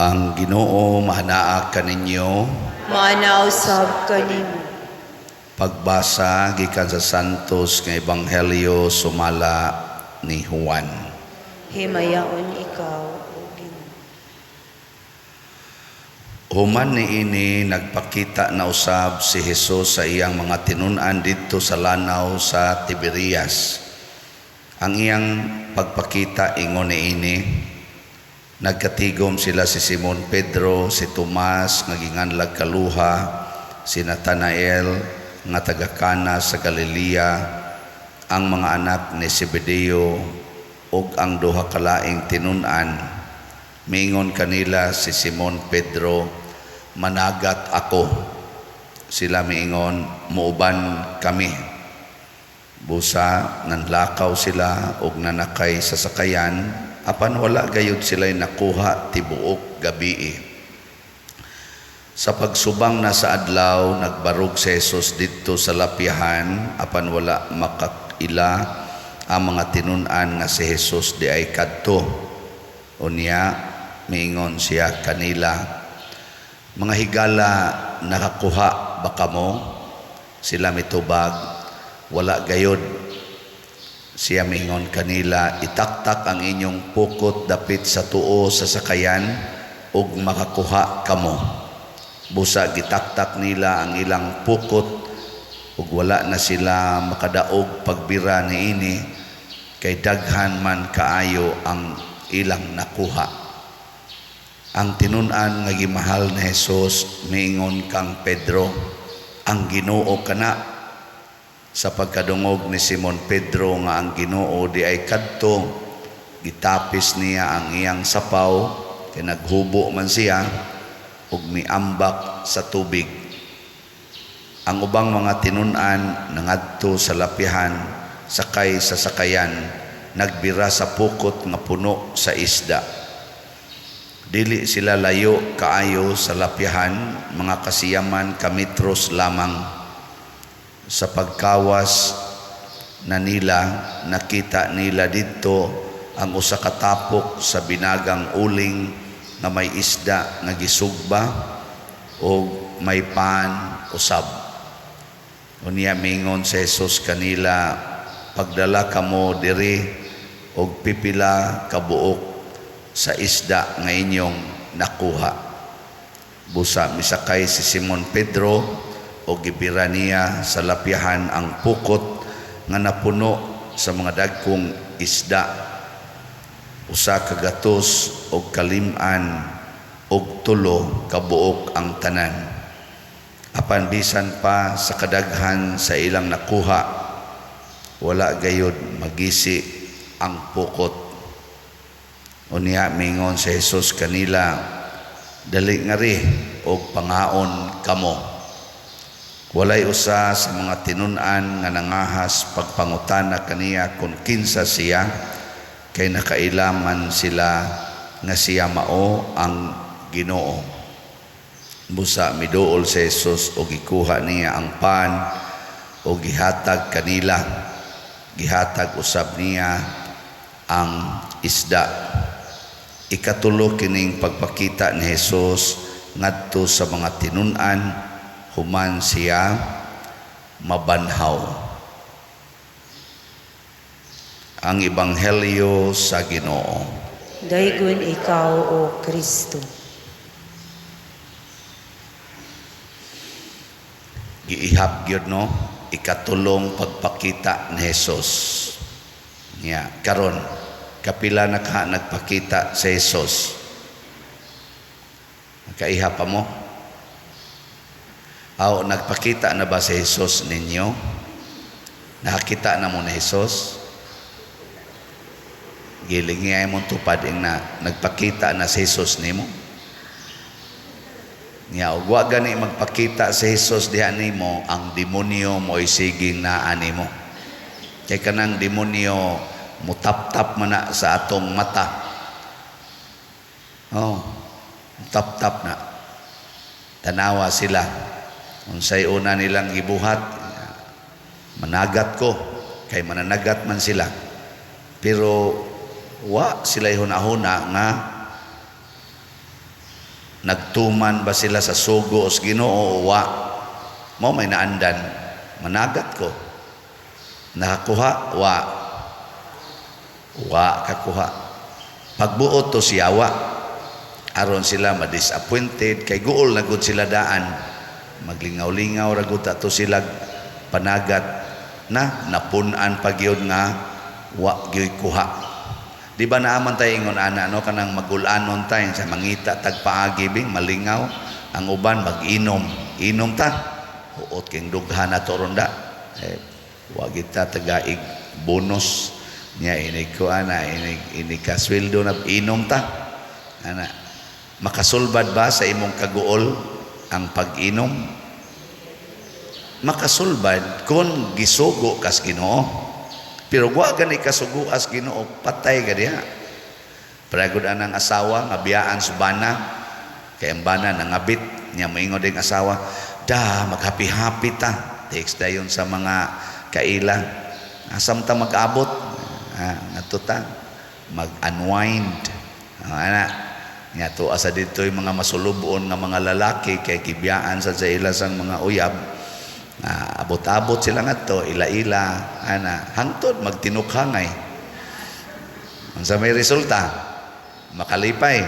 Ang Ginoo mahanaa kaninyo. Manaw sab kanimo. Pagbasa gikan sa Santos nga Ebanghelyo sumala ni Juan. Himayaon ikaw, O Ginoo. Human niini nagpakita na usab si Jesus sa iyang mga tinun-an didto sa lanaw sa Tiberias. Ang iyang pagpakita ingon niini, nagkatigom sila si Simon Pedro, si Tomas nga ginganlag kaluha, si Natanael nga taga Cana sa Galilea, ang mga anak ni Zebedeo ug ang duha ka laing tinun-an. Miingon kanila si Simon Pedro, "Managat ako." Sila miingon, "Muuban kami." Busa nanlakaw sila ug nanakay sa sakayan, apan wala gayud sila'y nakuha tibuok gabii. Sa pagsubang na sa adlaw, nagbarog si Jesus didto sa lapyahan, apan wala makaila ang mga tinun-an nga si Jesus di ay kadto. Unya miingon siya kanila, "Mga higala, nakakuha ba kamo?" Sila mitubag, "Wala gayod." Siya miingon kanila, "Itaktak ang inyong pukot dapit sa tuo sa sakayan ug makakuha kamo." Busa gitaktak nila ang ilang pukot ug wala na sila makadaog pagbira niini, kay daghan man kaayo ang ilang nakuha. Ang tinun-an nga gimahal ni Jesus miingon kang Pedro, "Ang Ginoo kana." Sa pagkadungog ni Simon Pedro nga ang Ginoo di ay kadto, gitapis niya ang iyang sapaw, kay naghubo man siya ug miambak sa tubig. Ang ubang mga tinun-an nangadto sa lapyahan, sakay sa sakayan, nagbira sa pukot nga puno sa isda. Dili sila layo kaayo sa lapyahan, mga kasiyaman kametros lamang. Sa pagkawas na nila, nakita nila dito ang usa ka tapok sa binagang uling nga may isda nga gisugba o may pan usab. Unya mingon si Jesus kanila, "Pagdala kamo diri og pipila ka buok sa isda nga inyong nakuha." Busa misakay si Simon Pedro o gibira niya sa lapyahan ang pukot nga napuno sa mga dagkong isda, usa ka gatos o kalim-an og tulo ka buok ang tanan. Apan bisan pa sa kadaghan sa ilang nakuha, wala gayud magisi ang pukot. Unya mingon si Jesus kanila, "Dali ngari og pangaon kamo." Walay usa sa mga tinun-an nga nangahas pagpangutana kaniya kung kinsa siya, kay nakailaman sila nga siya mao ang Ginoo. Busa miduol si Jesus o gikuha niya ang pan o gihatag kanila. Gihatag usab niya ang isda. Ikatulo kining pagpakita ni Jesus ngadto sa mga tinun-an, human siya mabanhaw. Ang Ebanghelyo sa Ginoo. Daygon ikaw, O Kristo. Giihap gyud no, ikatulong pagpakita ni Jesus. Karon kapila na ka nagpakita sa Jesus? Nakaihap pa mo? Nagpakita na ba si Jesus ninyo? Nakakita na mo na Jesus? Giling niya mong tupad na nagpakita na si Jesus nimo. Wa gani magpakita si Jesus diha nimo, ang demonyo mo isiging naa nimo. Kay kanang demonyo mutap-tap man na sa atong mata. Tap-tap na. Tanawa sila. Unsay una nilang gibuhat, managat ko, kay mananagat man sila. Pero wa sila hunahuna nga Nagtuman ba sila sa sugo os Ginoo o wa? Mo may naandan, managat ko. Nakakuha, wa kakuha. Pagbuot to siyawa, aron sila ma-disappointed, kay guol na gud sila daan. Maglingaw-lingaw ra gud ato sila panagat na napunan pa gyud nga wa gyud kuha. Di ba naaman tayo ingon ana no kanang magulanon tayo sa mangita tagpaagi bing malingaw ang uban mag-inom ta uot king dughan na toronda wa kita tagaig bonus niya inig ko ana inig kasweldo na inom ta ana makasulbad ba sa imong kaguol ang pag-inom? Makasulbad kung gisugo kas Ginoo, pero wa gani kasugo as Ginoo patay ka diha. Paragod anang asawa nga biyaan subana kay ang bana nangabit niya moingon ding asawa da maghappy-happy ta text dayon sa mga kaila asam ta mag-abot ngadto ta mag-unwind ana nya to asa ditoy mga masulubon nga mga lalaki kay gibiyaan sa ila sang mga uyab. Abot-abot sila nga to, ila-ila, hangtod, magtinukhangay. Ang sa may resulta, makalipay.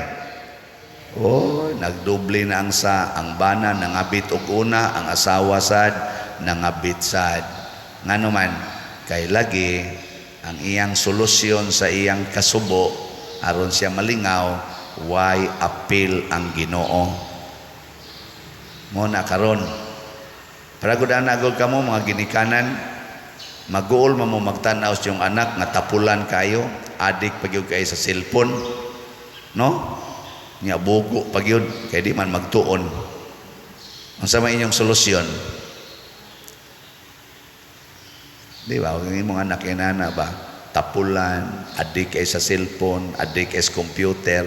Nagdoble na ang bana, nangabit og una, ang asawa sad, nangabit sad. Nga naman, kay lagi, ang iyang solusyon sa iyang kasubo, aron siya malingaw, why appeal ang Ginoo. Muna karon, paragod anagod kamo mga ginikanan, mag-uol mo magtanaw sa iyong anak nga tapulan kayo, adik pagyud kayo sa cellphone, no? Nya bugo pagyud kay di man magtuon. Ang sama inyong solusyon. Di ba? Ang imong anak inana ba? Tapulan, adik kayo sa cellphone, adik kayo sa computer,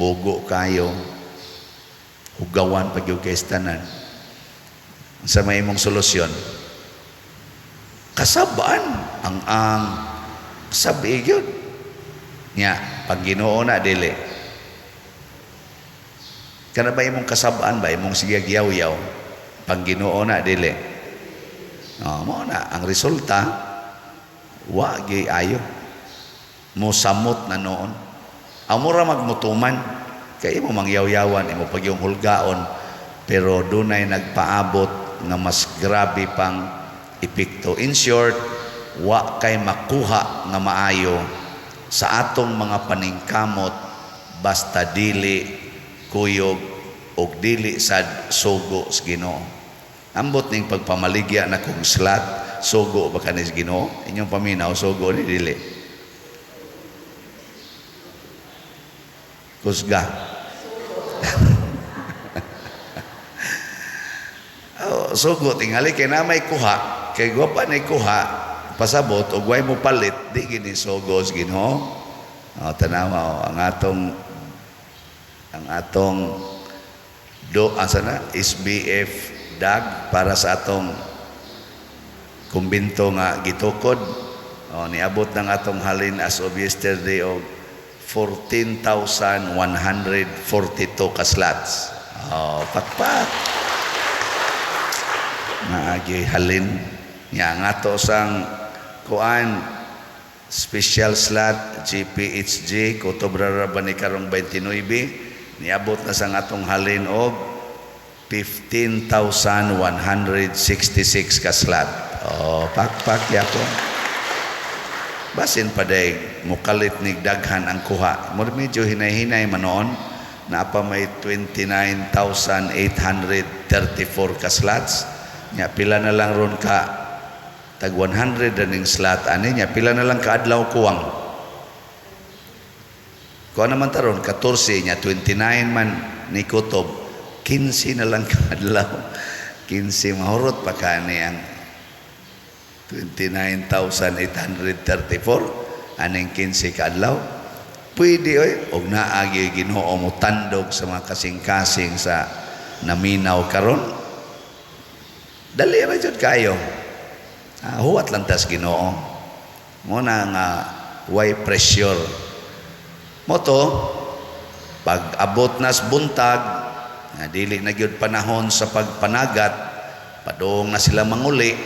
bugo kayo, hugawan pagyud kayo sa tanan. Sa may mong solusyon kasabaan ang sabi yun nya pag Ginoo na dili kana ba imong kasabaan ba imong sige giyaw-yaw pag Ginoo na dili mo na ang resulta wa gi ayo mo samot na noon amura magmutuman kay imo mangyaw-yawan imo pagyong hulgaon pero dunay nagpaabot nga mas grabe pang epekto. In short, wa kay makuha nga maayo sa atong mga paningkamot basta dili kuyog og dili sad sugo sa Ginoo. Ambot ning pagpamaligya na kung slat sugo ba kanis Ginoo? Inyong paminaw sugo ni dili. Kusga. Sugo tingali kay na may kuha kay guwapa na kuha pasabot o guway mo palit di gini sugo sa Ginoo. Tanawa ang atong asa na SBF dag para sa atong kumbinto nga gitukod niabot ng atong halin as of yesterday of 14,142 ka slots. Pakpak naagi halin nya nga to sang kuan special slot GPHG Kotobra ba ni karong 29 niabot na sang atong halin og 15,166 ka slot. Pakpak yapo basin pa day mukalit ni daghan ang kuha mo medyo hinay-hinay manoon na pa may 29,834 ka slots nya pila na lang ron ka tag 100 ning slot ani nya pila na lang ka adlaw kuwang kuha naman taron 14 nya 29 man ni kutob 15 na lang ka adlaw 15 mahurot pa kani ang 29,834 aning 15 ka adlaw pwede og naagi Ginoo mo tandog sa mga kasing-kasing sa naminaw karon. Dali ra jud kayo. Huwat lang tas Ginoo. Mo na nga way pressure. Mo to pag abot nas buntag nga dili na gyud panahon sa pagpanagat, padong na sila manguli.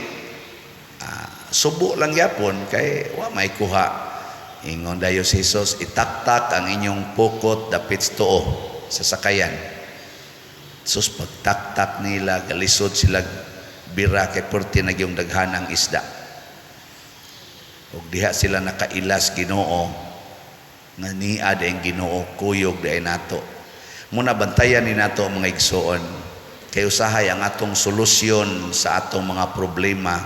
Subo lang yapon kay wa may kuha. Ingon dayo si Jesus, itaktak ang inyong pukot dapit tuo sa sakayan. Sus pagtaktak nila, galisod sila bira kay purti na yung daghanang isda. Ug diha sila nakailas Ginoo, nga niad ang Ginoo kuyog di ay nato. Muna bantayan ni nato ang mga igsoon, kay usahay ang atong solusyon sa atong mga problema.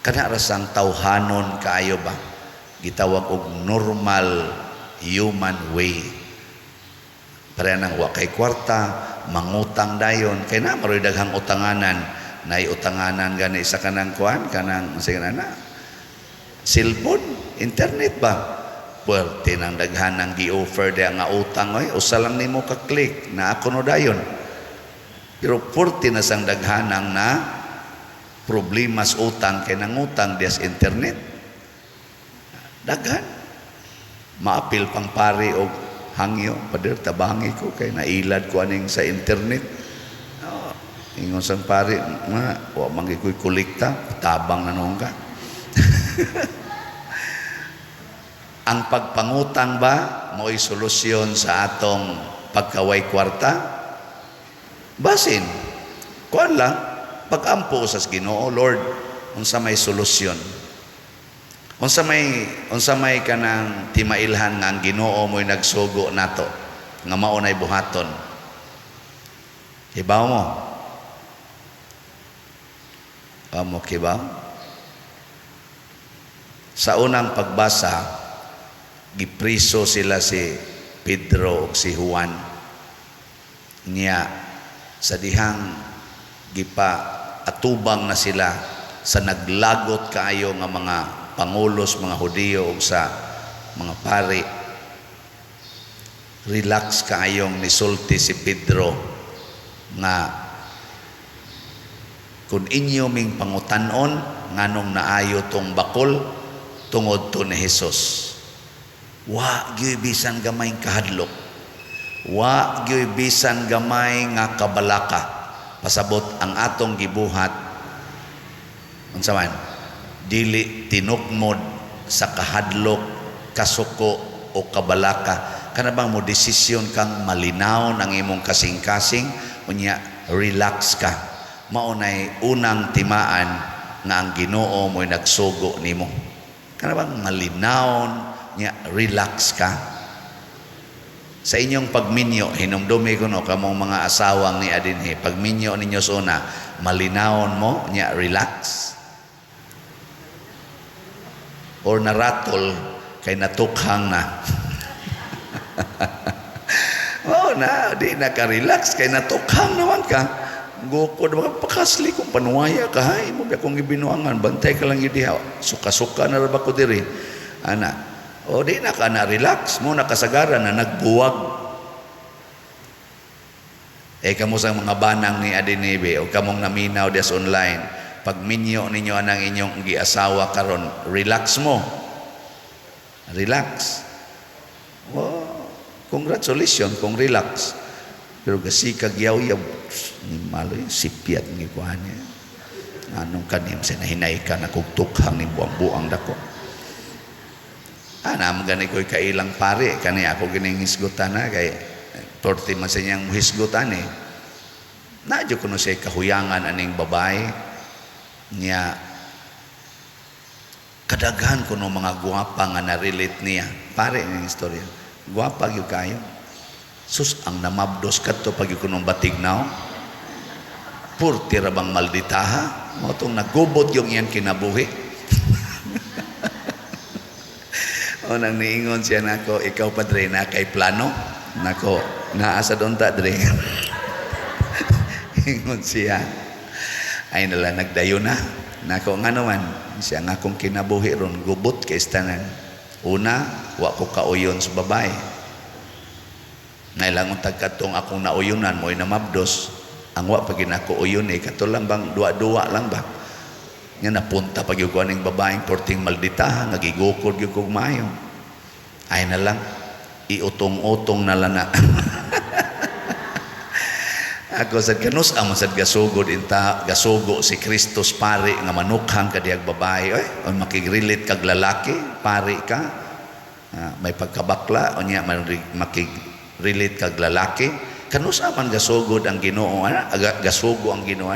Kana rasang tawhanon kaayo ba? Gitawag og normal human way. Para nang wa kay kwarta, mangutang dayon kay na maroy daghang utanganan, nay utanganan gani sa kanang kuan, kanang sige na cellphone, internet ba? Puwerte ng daghanang gi-offer diya nga utang oy, usa lang nimo ka click na ako no dayon. Pero puwerte na sang daghanang na problema sa utang kay nangutang diya sa internet. Daghan maapil pang pari og hangyo, pader tabangi ko kay nailad ko aning sa internet. Ingon sang pari, wa manggi ko'y kolekta, tabang na noong ka. Ang pagpangutang ba mo'y solusyon sa atong pagkaway kwarta? Basin, kuan lang, pag-ampo sa Ginoo, Lord, unsa may solusyon. Unsa may kanang timailhan nga ang Ginoo mo'y nagsugo nato nga mao nay buhaton. Kibaw mo? Amo kibaw? Sa unang pagbasa, gipriso sila si Pedro ug si Juan. Niya sa dihang gipa atubang na sila sa naglagot kaayo nga mga pangulos, mga Hudiyo ug sa mga pari. Relax kaayong nisulti si Pedro nga kung inyo ming pangutanon nganong naayo tong bakol tungod to ni Jesus. Wa gyud bisan gamay kahadlok. Wa gyud bisan gamay nga kabalaka. Pasabot ang atong gibuhat unsa man dili tinukmod sa kahadlok, kasuko o kabalaka. Kana bang mo desisyon kang malinaw ng imong kasing-kasing, unya relax ka. Maunay unang timaan nga ang Ginoo mo'y nagsugo nimo. Kana bang malinaw nya relax ka. Sa inyong pagminyo, hinumdumi ko no kamong mga asawang ni adinhi, pagminyo ninyo suna, malinawon mo nya relax. Or naratol kay natukhang na. Oh na, di naka-relax kay natukhang naman ka. Gukod mga pakasli kung panuwaya ka hay mo akong gibinuangan, bantay ka lang idiha. Suka-suka na ra ba ko diri. Ana. O di na ka na relax mo nakasagaran na nagbuwag. Kamo sa mga banang ni Adinebe o kamong naminaw des online. Pag minyo ninyo anang inyong giasawa karon, relax mo. Relax. Oh, congratulations kung relax. Pero kasi kagyaw-yaw, ni malo yung sipiat ng ikuhan niya. Anong kanim sa nahinay ka na kugtukhang ni buang-buang dako. Naman gani ko'y kailang pare. Kani ako gining hisgutan na kay 40 man sa niyang hisgutan eh. Nadyo ko no siya kahuyangan aning babae. Niya kadaghan ko no mga guwapa nga na-relate niya. Pare ng istorya. Guwapa gyud kayo. Sus ang namabdos kadto pag ko nung batignaw. Purti ra bang malditaha. Mo tong nagubot yung iyan kinabuhi. O nang niingon siya nako, ikaw padre na kay plano. Nako, naasa doon ta dre. Ingon siya. Ay nala nagdayo na. Nako nga naman, siya nga kong kinabuhi ron, gubot kay istanan. Una, wa ko kauyon sa babae. Nailangon tagkatong akong nauyunan mo'y namabdos. Ang wa pag ginako uyon kato lang bang dua-dua lang ba? Nga napunta pag yung kuwaning babaeng porting malditaha, nagigukod yung kong mayo. Ay na lang, iutong-utong na lang na. Ako sad kanus amo sad gasugod inta gasugo si Kristus pari nga manukhang kadiyag babae oy o makigrelit kag lalaki pari ka may pagkabakla o niya makigrelit kag lalaki kanus aman gasugod ang Ginoo gasugo ang Ginoo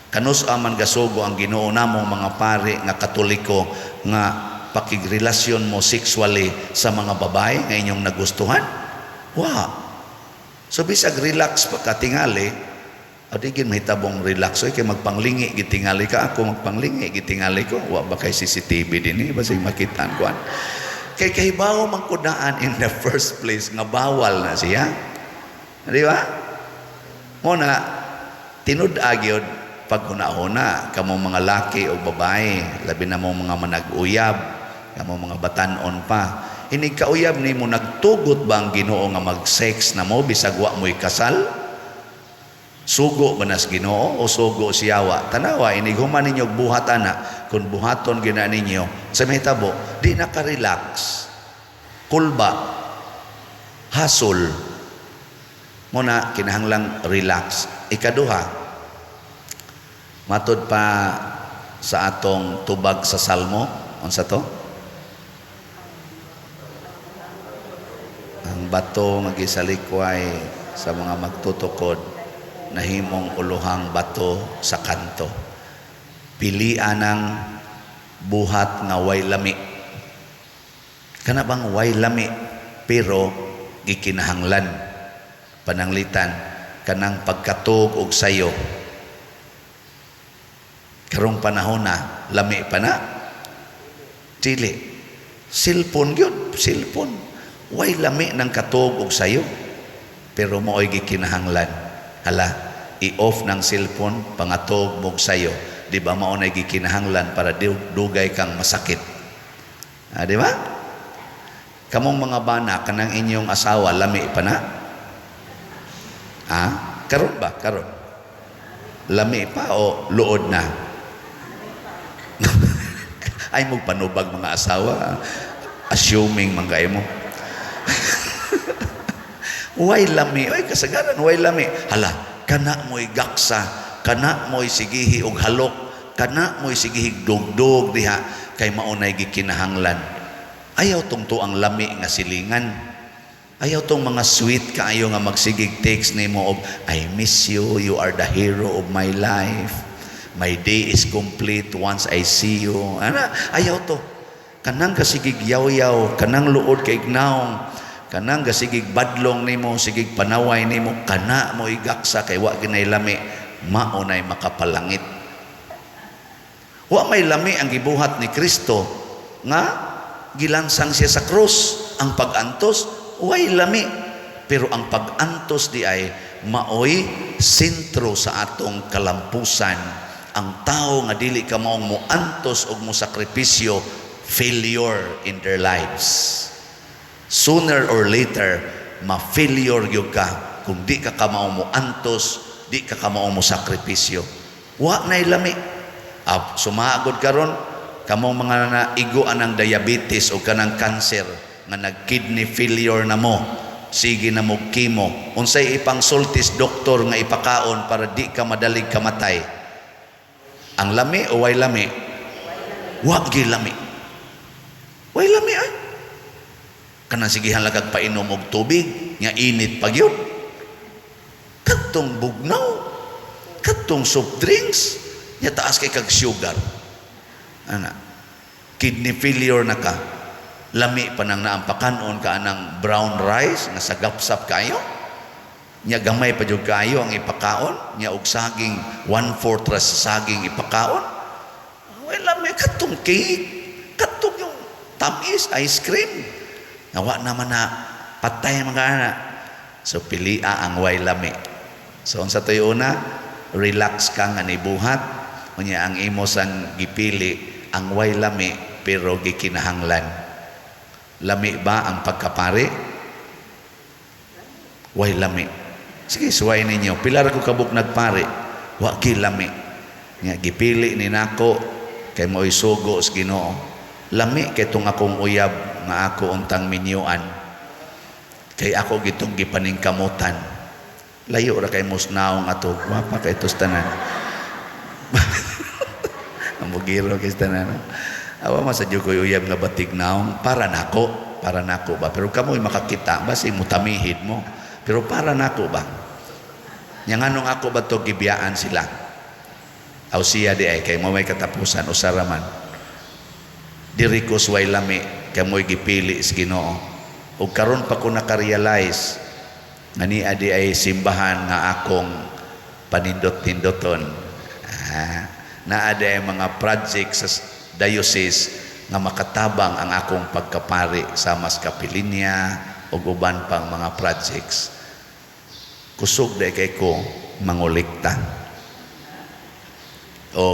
kanus aman gasugo ang Ginoo namong mga pari nga Katoliko nga pakigrelasyon mo sexually sa mga babae nga inyong nagustuhan so bisag relax pagkatingali adigin mahitabong relax kay magpanglingi gitingali ka ako magpanglingi gitingali ko wa ba kay CCTV dinhi basig makitaan ko kay kahibaw man kudaan in the first place nga bawal na siya di ba mo na tinud-a gyud pag hunahuna kamo mga laki o babae labi na mo mga manag-uyab kamo mga batan-on pa inig kauyab nimo nagtugot ba ang Ginoo nga mag-sex na mo bisag wa mo'y kasal sugo ba nas Ginoo o sugo siyawa tanawa inig human ninyo buhatan na kung buhaton gina ninyo sa mahitabo di naka-relax kulba hasol mo na kinahanglang relax ikaduha matod pa sa atong tubag sa Salmo unsa to ang bato nga gisalikway sa mga magtutukod nahimong uluhang bato sa kanto pilian ng buhat nga way lami kana bang way lami pero gikinahanglan pananglitan kanang pagkatug og sayo karong panahon na lami pa na dili cellphone gyud cellphone way lami ng katog og sayo pero mo'y gikinahanglan hala i-off ng cellphone pangatog og sayo di ba mao nay gikinahanglan para dugay kang masakit di ba kamong mga bana kanang inyong asawa lami pa na karon ba karon lami pa o luod na ay mo panubag mga asawa assuming man kayo mo way lami ay kasagaran way lami hala kana mo'y gaksa kana mo'y sigihi og halok kana mo'y sigihi dugdog diha kay maunay gikinahanglan ayaw tong tuang lami nga silingan ayaw tong mga sweet kaayo nga magsigig text nimo og I miss you you are the hero of my life my day is complete once I see you ayaw to kanang kasigig yaw-yaw kanang luod kay ignaong kanang gasigig badlong nimo sigig panaway nimo kana mo igaksa kay wa ginay lami mao nay makapalangit wa may lami ang gibuhat ni Kristo nga gilansang siya sa krus ang pag-antos way lami pero ang pag-antos di ay maoy sentro sa atong kalampusan ang tao nga dili ka maong moantos og mo sakripisyo failure in their lives sooner or later ma-failure gyud ka kung di ka kamao mo antos di ka kamao mo sakripisyo wa nay lami sumagod karon kamong mga naiguan ng diabetes o kanang cancer nga nag-kidney failure na mo sige na mo chemo unsay ipang sultis doktor nga ipakaon para di ka madalig kamatay ang lami o way lami wa gyud lami way lami ay kanang sigihan lagag painom og tubig nga init pa gyud kadtong bugnaw kadtong soft drinks nya taas kay kag sugar kidney failure na ka lami pa nang naampakanon ka anang brown rice nga sagapsap kayo nya gamay pa jud kayo ang ipakaon nya og saging 1/4 ra sa saging ipakaon lami kadtong cake kadtong yung tamis ice cream nawa naman na patay mga anak so pilia ang way lami so unsa toy una relax ka nga nibuhat unya ang imo sang gipili ang way lami pero gikinahanglan lami ba ang pagkapari way lami sige suway ninyo pilar ko kabuk nagpari wa lami nya gipili ni nako kay mo'y sugo sa Ginoo lami kay tong akong uyab nga ako untang minyuan kay ako gitong gipaningkamutan layo ra kay musnaong ato wapa kay tos tanan. Ang bugiro kay tanan. Awa man sa Diyo ko'y uyab nga batig naong para nako ba, pero kamo'y makakita basi mo tamihid mo, pero para nako ba, yang anong ako ba to gibiyaan sila aw siya di ay kay may katapusan usaraman diri ko suway lami kay mo'y gipili sa Ginoo, ug karon pa ko nakarealize nga ni adi ay simbahan nga akong panindot-tindoton. Na adi ay mga project sa diocese nga makatabang ang akong pagkapari sa mas kapilinya o uban pang mga projects. Kusog day kay ko mangulikta o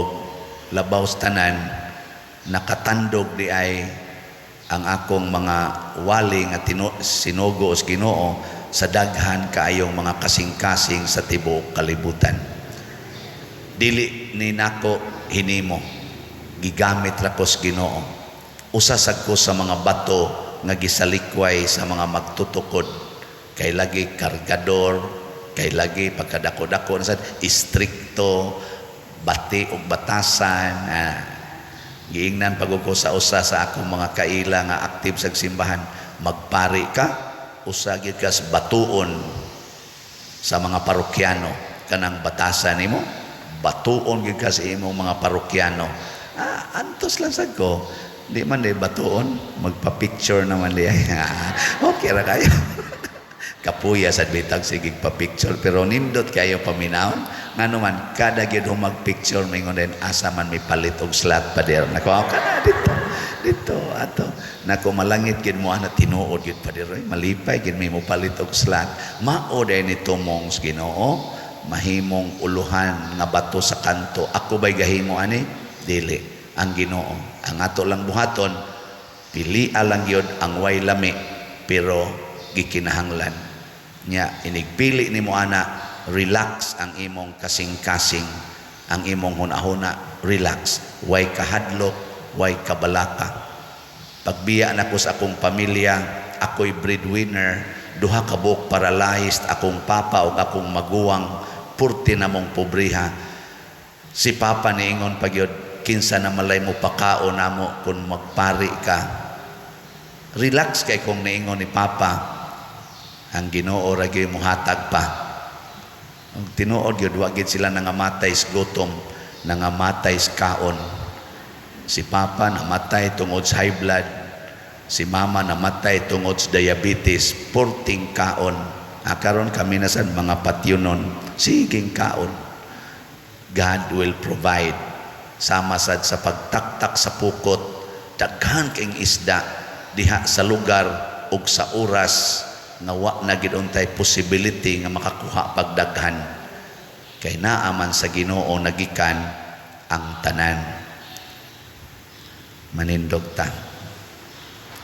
labaw tanan nakatandog di ay ang akong mga wali nga sinugo sa Ginoo sa daghan kaayong mga kasing-kasing sa tibuok kalibutan. Dili ni nako hinimo, gigamit ra ko sa Ginoo. Usasag ko sa mga bato nga gisalikway sa mga magtutukod, kay lagi kargador, kay lagi pagkadako-dako na istrikto, bati og batasan. Giingnan pag ko sa usa sa akong mga kaila nga active sa simbahan, magpari ka, usagid ka sa batuon sa mga parokyano, kanang batasan nimo, batuon gid ka sa imong mga parokyano. Antos lang sad ko. Di man di batuon, magpa-picture naman di ay. Okay ra kayo. Kapuya sa bitag sige pa-picture, pero nindot kayo paminawon. Ngano man kada gyud mag-picture mingon din asa man mi palit og slot pa der. Nako kana dito ato. Nako malangit gid mo ana tinuod gid pa der. Malipay gid mi mo palit og slot. Mao day ni tumong sa Ginoo, mahimong uluhan nga bato sa kanto. Ako ba'y gahimo ani? Dili, ang Ginoo. Ang ato lang buhaton, pili lang yun ang way lami, pero gikinahanglan. Nya, inigpili ni mo ana, relax ang imong kasing-kasing, ang imong hunahuna, relax. Way kahadlok, way kabalaka. Pagbiya na ko sa akong pamilya, ako'y breadwinner, duha ka buok paralyzed, akong papa o akong maguwang, purti na mong pobriha. Si papa niingon pagyod, kinsa na malay mo pakao na mo kung magpari ka. Relax kay kung niingon ni Papa, ang Ginoo ra gyud mo hatag pa. Ang tinuod gyud wa gyud sila nangamatay sa gutom, nangamatay sa kaon. Si Papa namatay tungod sa high blood, si Mama namatay tungod sa diabetes, porting kaon. Karon kami na sad mga patyunon, siging kaon. God will provide. Sama sad sa pagtaktak sa pukot, daghan kayong isda diha sa lugar ug sa oras nga wa na gid untay possibility nga makakuha pagdaghan, kay naaman sa Ginoo nagikan ang tanan. Manindog ta.